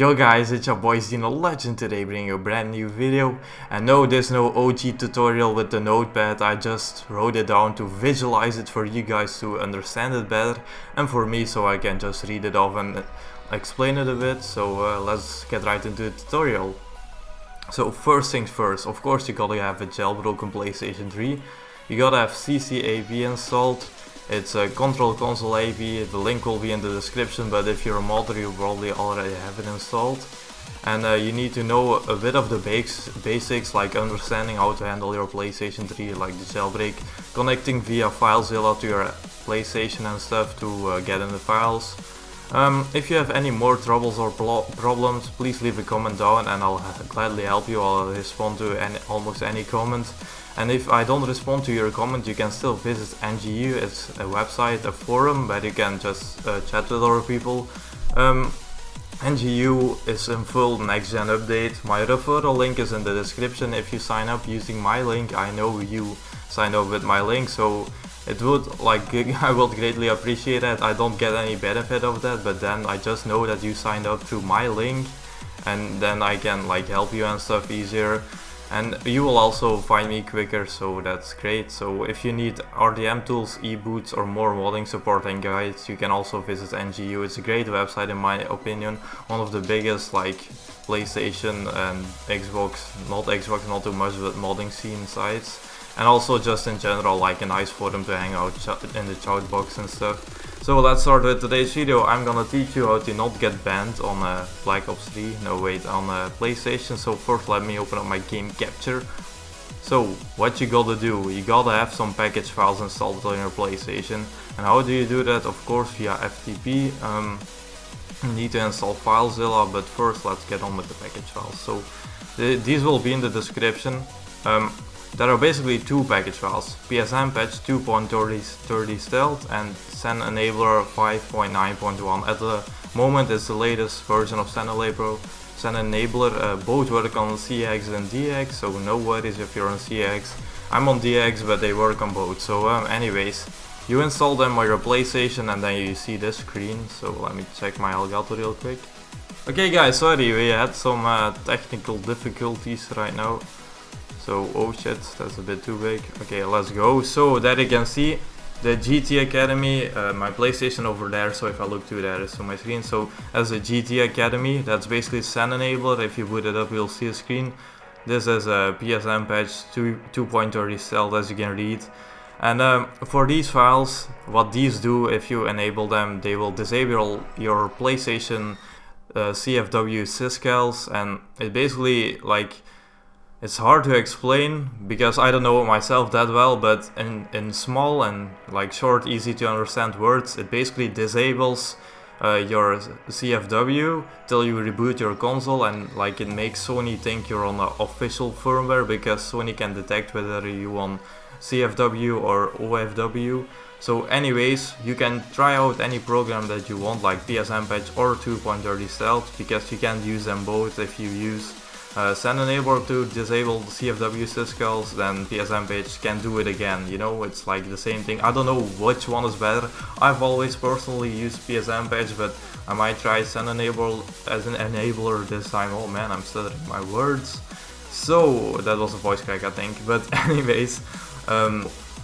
Yo guys, it's your boy Dino Legend today bringing you a brand new video. And no, there's no OG tutorial with the notepad, I just wrote it down to visualize it for you guys to understand it better. And for me, so I can just read it off and explain it a bit. So let's get right into the tutorial. So first things first, of course you gotta have a jailbroken PlayStation 3. You gotta have CCAP installed. It's a Control Console AV, the link will be in the description, but if you're a modder you probably already have it installed. And you need to know a bit of the basics, like understanding how to handle your PlayStation 3, like the jailbreak, connecting via FileZilla to your PlayStation and stuff to get in the files. If you have any more troubles or problems, please leave a comment down and I'll gladly help you. I'll respond to almost any comment. And if I don't respond to your comment, you can still visit NGU. It's a website, a forum where you can just chat with other people. NGU is in full next gen update. My referral link is in the description. If you sign up using my link, I know you signed up with my link, so it would I would greatly appreciate that. I don't get any benefit of that, but then I just know that you signed up through my link, and then I can help you and stuff easier. And you will also find me quicker, so that's great. So if you need RTM tools, e-boots or more modding support and guides, you can also visit NGU. It's a great website in my opinion, one of the biggest PlayStation and Xbox, not too much, but modding scene sites. And also just in general a nice forum to hang out in the chat box and stuff. So let's start with today's video. I'm gonna teach you how to not get banned on Black Ops 3, on PlayStation. So first let me open up my game capture. So what you gotta do, you gotta have some package files installed on your PlayStation. And how do you do that? Of course via FTP. You need to install FileZilla, but first let's get on with the package files. So these will be in the description. There are basically two package files, PSN patch 2.30 stealth and SEN enabler 5.9.1. At the moment it's the latest version of SEN enabler. Both work on CX and DX, so no worries if you're on CX. I'm on DX, but they work on both. So anyways, you install them on your PlayStation and then you see this screen. So let me check my Elgato real quick. Okay guys, sorry, we had some technical difficulties right now. So, oh shit, that's a bit too big. Okay, let's go. So there you can see the GT Academy, my PlayStation over there. So if I look to there is on my screen. So as a GT Academy, that's basically SEN enabler. If you boot it up, you'll see a screen. This is a PSN patch 2.30 stealth, as you can read. And for these files, what these do, if you enable them, they will disable your PlayStation CFW syscalls, and it basically it's hard to explain because I don't know myself that well, but in small and short, easy to understand words, it basically disables your CFW till you reboot your console, and it makes Sony think you're on the official firmware, because Sony can detect whether you on CFW or OFW. So anyways, you can try out any program that you want, like PSN patch or 2.30 stealth, because you can't use them both. If you use SEN enabler to disable the CFW syscalls, then PSN patch can do it again. You know, it's the same thing. I don't know which one is better. I've always personally used PSN patch, but I might try SEN enabler as an enabler this time. Oh man, I'm stuttering my words. So that was a voice crack, I think. But anyways,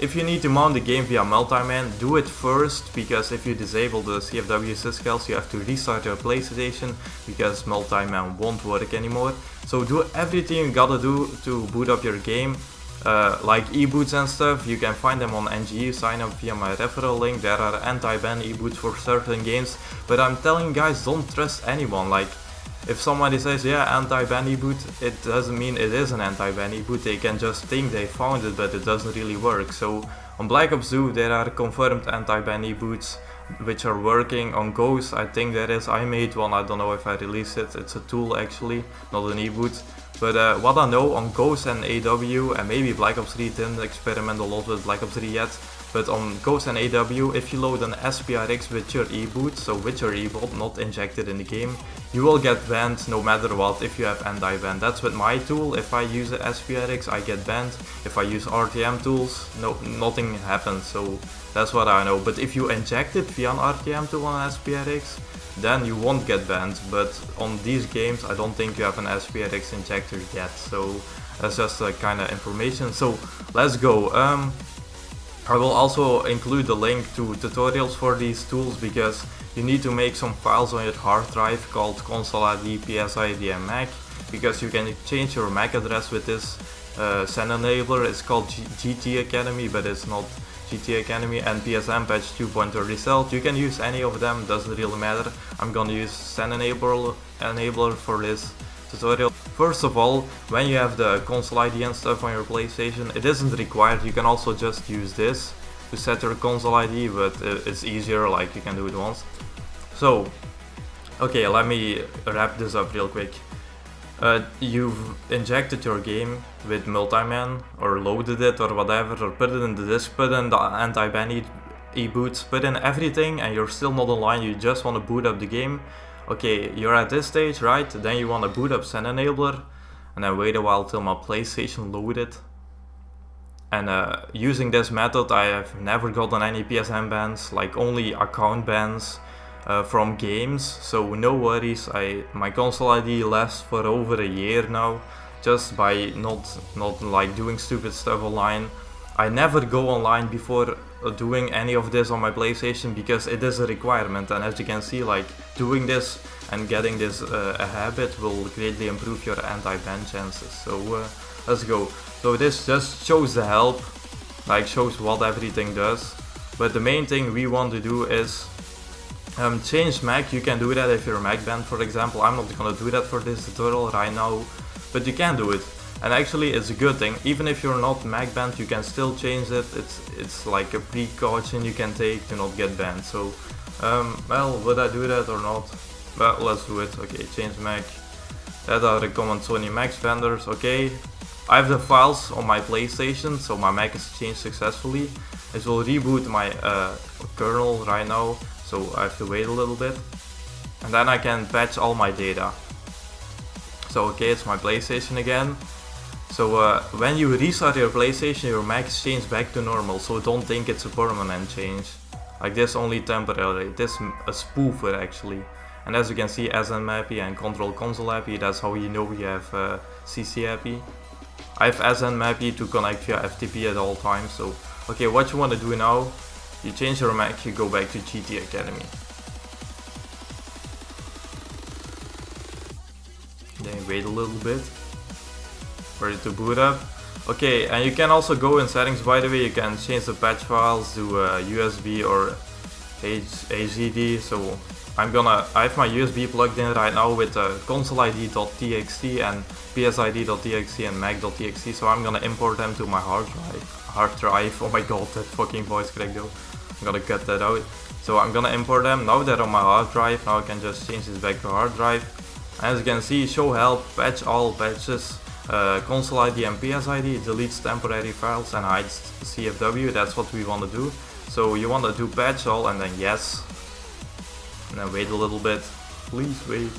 if you need to mount the game via multi-man, do it first, because if you disable the CFW syscalls, you have to restart your PlayStation, because multi-man won't work anymore. So do everything you gotta do to boot up your game, like e-boots and stuff. You can find them on NGU, sign up via my referral link. There are anti-ban e-boots for certain games, but I'm telling you guys, don't trust anyone. If somebody says, yeah, anti-ban e-boot, it doesn't mean it is an anti-ban e-boot. They can just think they found it, but it doesn't really work. So on Black Ops 2 there are confirmed anti-ban e-boots which are working. On Ghost I think there is, I made one, I don't know if I released it. It's a tool actually, not an e-boot. But what I know on Ghost and AW, and maybe Black Ops 3 didn't experiment a lot with Black Ops 3 yet, but on Ghost and AW, if you load an SPRX with your e-boot, so with your e-bot, not injected in the game, you will get banned no matter what if you have anti-ban. That's with my tool. If I use an SPRX, I get banned. If I use RTM tools, nothing happens. So that's what I know. But if you inject it via an RTM tool on SPRX, then you won't get banned. But on these games, I don't think you have an SPRX injector yet. So that's just a kind of information. So let's go. I will also include the link to tutorials for these tools, because you need to make some files on your hard drive called console ID, PS ID and MAC, because you can change your MAC address with this send enabler. It's called GT Academy, but it's not GT Academy, and PSN patch 2.0 result. You can use any of them, doesn't really matter. I'm gonna use send enabler for this tutorial. First of all, when you have the console ID and stuff on your PlayStation, it isn't required. You can also just use this to set your console ID, but it's easier, like you can do it once. So, okay, let me wrap this up real quick. You've injected your game with Multiman, or loaded it or whatever, or put it in the disk, put in the anti-ban e-boots, put in everything, and you're still not online. You just want to boot up the game. Okay, you're at this stage, right? Then you want to boot up Send Enabler, and then wait a while till my PlayStation loaded. And using this method, I have never gotten any PSN bans, like only account bans from games. So no worries. My console ID lasts for over a year now, just by not like doing stupid stuff online. I never go online before doing any of this on my PlayStation, because it is a requirement, and as you can see, like doing this and getting this a habit will greatly improve your anti-ban chances. So let's go. So this just shows the help, like shows what everything does, but the main thing we want to do is change MAC. You can do that if you're MAC banned, for example. I'm not gonna do that for this tutorial right now, but you can do it. And actually it's a good thing. Even if you're not MAC banned, you can still change it. It's like a precaution you can take to not get banned. So well, would I do that or not? Well, let's do it. Okay, change MAC. That I recommend Sony Max vendors. Okay, I have the files on my PlayStation, so my MAC is changed successfully. It will reboot my kernel right now, so I have to wait a little bit, and then I can patch all my data. So okay, it's my PlayStation again. So when you restart your PlayStation, your MAC is changed back to normal, so don't think it's a permanent change. Like this, only temporary. This a spoofer actually. And as you can see, SN Mappy and Control Console Happy, that's how you know you have CC Happy. I have SN Mappy to connect via FTP at all times. So okay, what you want to do now, you change your MAC, you go back to GT Academy. Then you wait a little bit for it to boot up. Okay, and you can also go in settings, by the way. You can change the patch files to USB or HDD. So I have my USB plugged in right now with consoleid.txt and psid.txt and mac.txt. So I'm gonna import them to my hard drive. Oh my god, that fucking voice crack though. I'm gonna cut that out. So I'm gonna import them. Now they're on my hard drive. Now I can just change this back to hard drive. As you can see, show help, patch all patches, console ID and PS ID, deletes temporary files and hides CFW. That's what we want to do. So you want to do patch all and then yes. And then wait a little bit. Please wait.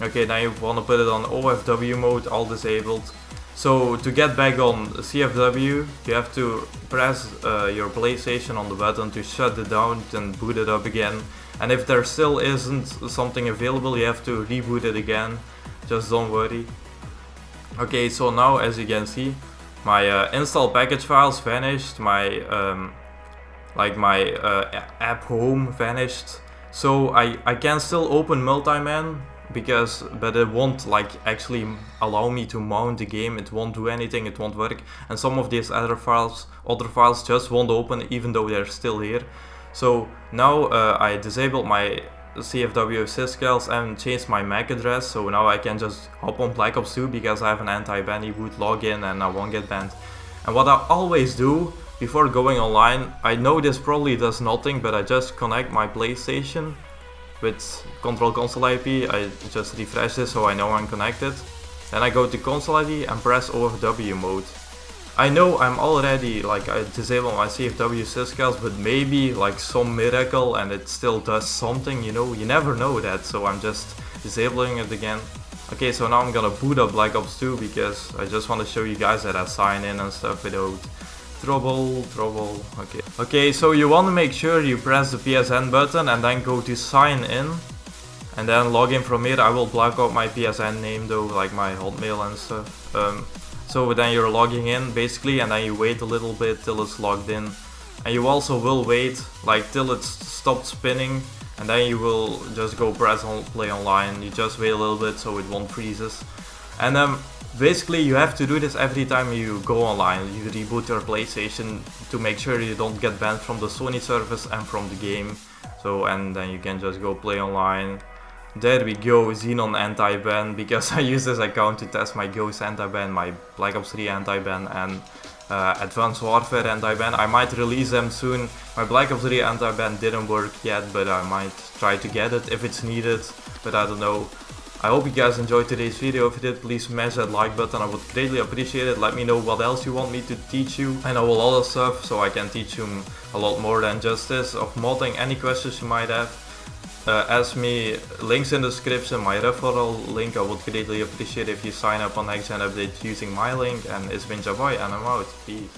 Okay, now you want to put it on OFW mode, all disabled. So to get back on CFW, you have to press your PlayStation on the button to shut it down and boot it up again. And if there still isn't something available, you have to reboot it again. Just don't worry. Okay, so now as you can see, my install package files vanished. My app home vanished. So I can still open Multiman, but it won't like actually allow me to mount the game. It won't do anything, it won't work, and some of these other files just won't open even though they're still here. So now I disabled my CFW syscalls and changed my MAC address, so now I can just hop on Black Ops 2 because I have an anti-ban boot login and I won't get banned. And what I always do before going online, I know this probably does nothing, but I just connect my PlayStation with Control Console IP. I just refresh this so I know I'm connected. Then I go to Console ID and press OFW mode. I know I'm already I disabled my CFW syscalls, but maybe like some miracle and it still does something, you know, you never know that, so I'm just disabling it again. Okay, so now I'm gonna boot up Black Ops 2 because I just want to show you guys that I sign in and stuff without Trouble, okay. Okay, so you want to make sure you press the PSN button and then go to sign in. And then log in from here. I will block out my PSN name though, like my Hotmail and stuff. So then you're logging in basically, and then you wait a little bit till it's logged in. And you also will wait like till it's stopped spinning, and then you will just go press on play online. You just wait a little bit so it won't freezes. And basically you have to do this every time you go online. You reboot your PlayStation to make sure you don't get banned from the Sony service and from the game. So, and then you can just go play online. There we go, Xenon anti-ban, because I use this account to test my Ghost anti-ban, my Black Ops 3 anti-ban, and Advanced Warfare anti-ban. I might release them soon. My Black Ops 3 anti-ban didn't work yet, but I might try to get it if it's needed, but I don't know. I hope you guys enjoyed today's video. If you did, please smash that like button, I would greatly appreciate it. Let me know what else you want me to teach you. I know a lot of stuff, so I can teach you a lot more than just this. Of modding, any questions you might have, ask me. Links in the description, my referral link. I would greatly appreciate if you sign up on Next Gen Update using my link. And it's been Jaboy, and I'm out. Peace.